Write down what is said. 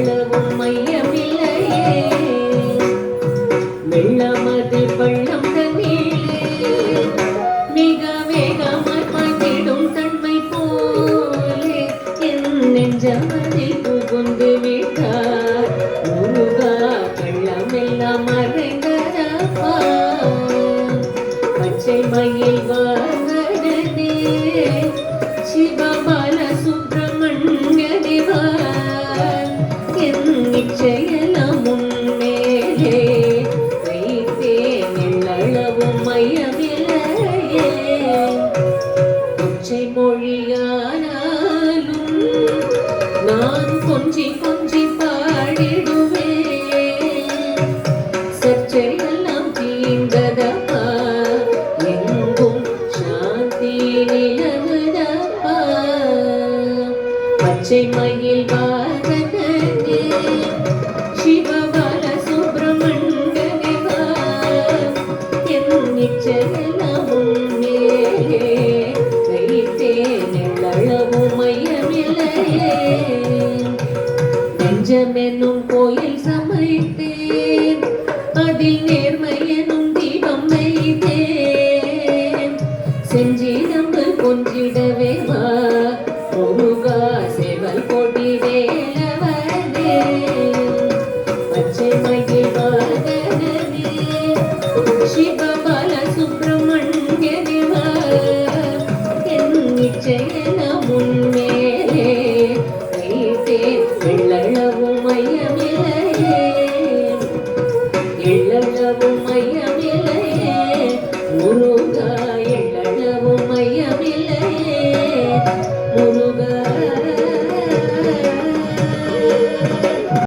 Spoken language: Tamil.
எள்ளளவும் மையமில்லையே வெள்ளமது பள்ளம் தண்ணீரே மிக வேகமாய் பாய்ந்திடும் தன்மை போலே என் நெஞ்சமதில் புகுந்து விட்டார் முருகா கள்ளமெல்லாம் மறைந்ததப்பா பச்சை மயில் வாகனனே சிவபால சுப்பிரமணிய தேவா என் நிச்சயெல்லாம் முன்னேலே வைத்தேன் எள்ளளவும் மையமில்லையே உச்சை மொழியானாலும் நான் கொஞ்சி கொஞ்சி பாடிடுவேன் சர்ச்சையெல்லாம் தீர்ந்ததப்பா எங்கும் சாந்தி நிலவுதப்பா பச்சை மயில் வாகனனே சிவபால சுப்பிரமணிய தேவா என் நிச்சயெல்லாம் முன்னேலே வைத்தேன் எள்ளளவும் மையமில்லையே நெஞ்சமெனும் கோயில் சமைத்தேன் அதில் நேர்மை எனும் தீபம் வைத்தேன் செஞ்சிடம்பு கொஞ்சிடவே வா முருகா செவல் கொடி வேலவனே பச்சை மயில் வாகனனே சிவபால சுப்பிரமணிய தேவா என் நிச்சயெல்லாம் முன்னேலே வைத்தேன் எள்ளளவும் மையமே